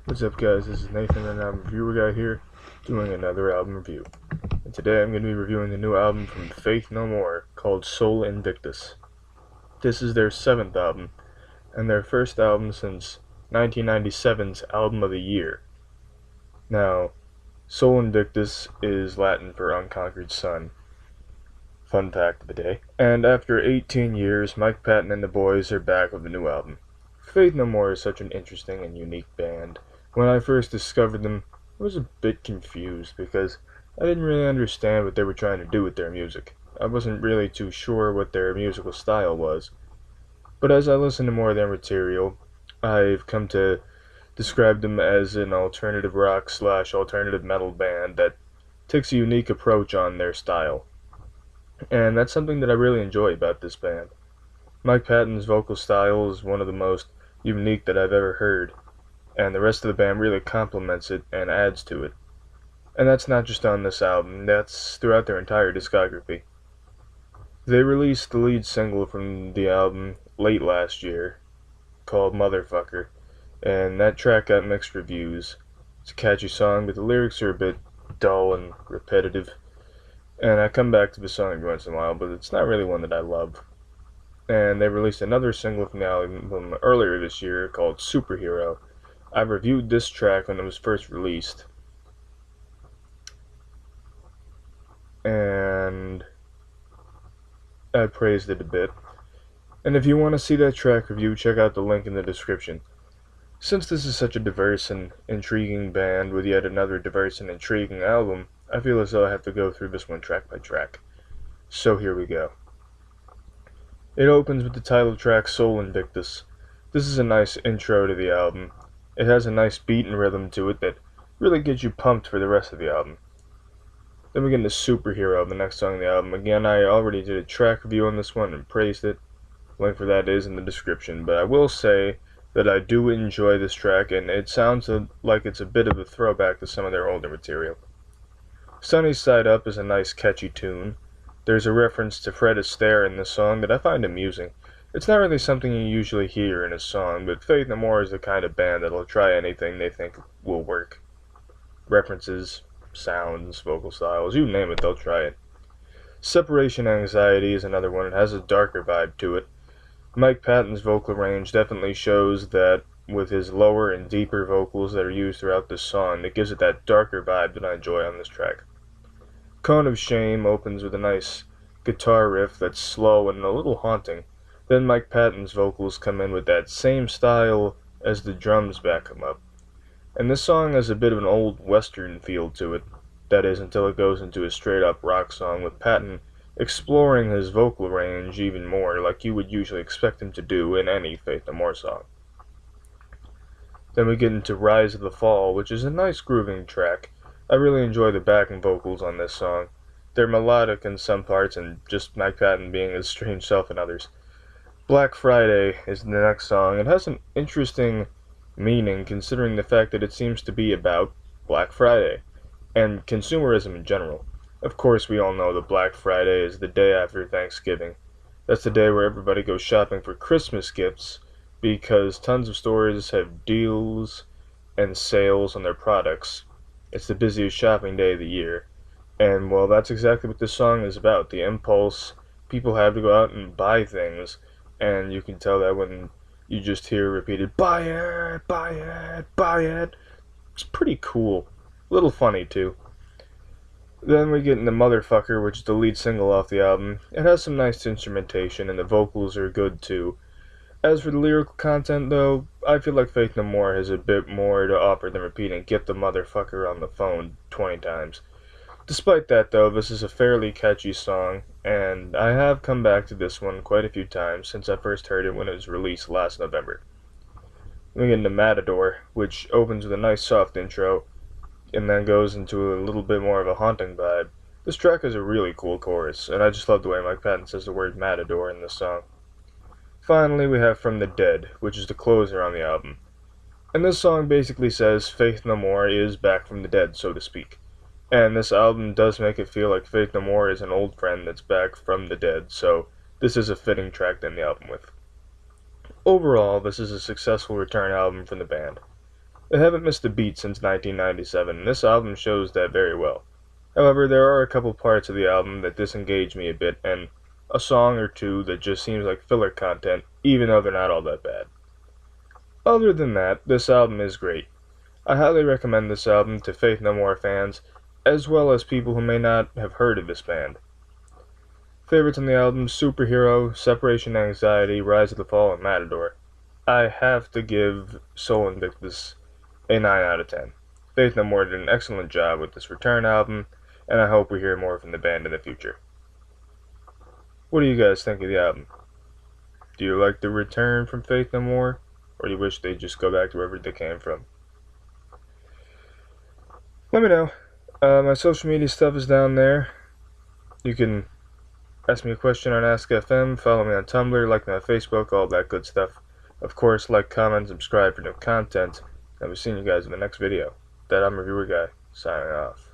What's up, guys? This is Nathan, and I'm ThatAlbumReviewerGuy here, doing another album review. And today I'm going to be reviewing the new album from Faith No More called Soul Invictus. This is their 7th album, and their first album since 1997's Album of the Year. Now, Soul Invictus is Latin for Unconquered Sun. Fun fact of the day. And after 18 years, Mike Patton and the boys are back with a new album. Faith No More is such an interesting and unique band. When I first discovered them, I was a bit confused because I didn't really understand what they were trying to do with their music. I wasn't really too sure what their musical style was. But as I listened to more of their material, I've come to describe them as an alternative rock / alternative metal band that takes a unique approach on their style. And that's something that I really enjoy about this band. Mike Patton's vocal style is one of the most unique that I've ever heard, and the rest of the band really complements it and adds to it. And that's not just on this album, that's throughout their entire discography. They released the lead single from the album late last year, called Motherfucker, and that track got mixed reviews. It's a catchy song, but the lyrics are a bit dull and repetitive, and I come back to the song every once in a while, but it's not really one that I love. And they released another single from the album earlier this year called Superhero. I reviewed this track when it was first released, and I praised it a bit. And if you want to see that track review, check out the link in the description. Since this is such a diverse and intriguing band with yet another diverse and intriguing album, I feel as though I have to go through this one track by track. So here we go. It opens with the title track Soul Invictus. This is a nice intro to the album. It has a nice beat and rhythm to it that really gets you pumped for the rest of the album. Then we get into Superhero, the next song on the album. Again, I already did a track review on this one and praised it. Link for that is in the description, but I will say that I do enjoy this track, and it sounds like it's a bit of a throwback to some of their older material. Sunny Side Up is a nice catchy tune. There's a reference to Fred Astaire in this song that I find amusing. It's not really something you usually hear in a song, but Faith No More is the kind of band that'll try anything they think will work. References, sounds, vocal styles, you name it, they'll try it. Separation Anxiety is another one. It has a darker vibe to it. Mike Patton's vocal range definitely shows that with his lower and deeper vocals that are used throughout this song, it gives it that darker vibe that I enjoy on this track. Cone of Shame opens with a nice guitar riff that's slow and a little haunting. Then Mike Patton's vocals come in with that same style as the drums back him up. And this song has a bit of an old western feel to it. That is, until it goes into a straight-up rock song with Patton exploring his vocal range even more, like you would usually expect him to do in any Faith No More song. Then we get into Rise of the Fall, which is a nice grooving track. I really enjoy the backing vocals on this song. They're melodic in some parts and just Mike Patton being his strange self in others. Black Friday is the next song. It has an interesting meaning considering the fact that it seems to be about Black Friday and consumerism in general. Of course, we all know that Black Friday is the day after Thanksgiving. That's the day where everybody goes shopping for Christmas gifts because tons of stores have deals and sales on their products. It's the busiest shopping day of the year. And, well, that's exactly what this song is about. The impulse people have to go out and buy things. And you can tell that when you just hear repeated, buy it, buy it, buy it. It's pretty cool. A little funny, too. Then we get into Motherfucker, which is the lead single off the album. It has some nice instrumentation, and the vocals are good, too. As for the lyrical content, though, I feel like Faith No More has a bit more to offer than repeating "get the motherfucker on the phone" 20 times. Despite that, though, this is a fairly catchy song, and I have come back to this one quite a few times since I first heard it when it was released last November. We get into Matador, which opens with a nice soft intro, and then goes into a little bit more of a haunting vibe. This track has a really cool chorus, and I just love the way Mike Patton says the word Matador in this song. Finally, we have From the Dead, which is the closer on the album. And this song basically says Faith No More is back from the dead, so to speak. And this album does make it feel like Faith No More is an old friend that's back from the dead, so this is a fitting track to end the album with. Overall, this is a successful return album from the band. They haven't missed a beat since 1997, and this album shows that very well. However, there are a couple parts of the album that disengage me a bit, and a song or two that just seems like filler content, even though they're not all that bad. Other than that, this album is great. I highly recommend this album to Faith No More fans, as well as people who may not have heard of this band. Favorites on the album: Superhero, Separation Anxiety, Rise of the Fall, and Matador. I have to give Soul Invictus a 9 out of 10. Faith No More did an excellent job with this return album, and I hope we hear more from the band in the future. What do you guys think of the album? Do you like the return from Faith No More, or do you wish they'd just go back to wherever they came from? Let me know. My social media stuff is down there. You can ask me a question on Ask FM, follow me on Tumblr, like me on Facebook, all that good stuff. Of course, like, comment, subscribe for new content. I'll be seeing you guys in the next video. That I'm Reviewer Guy, signing off.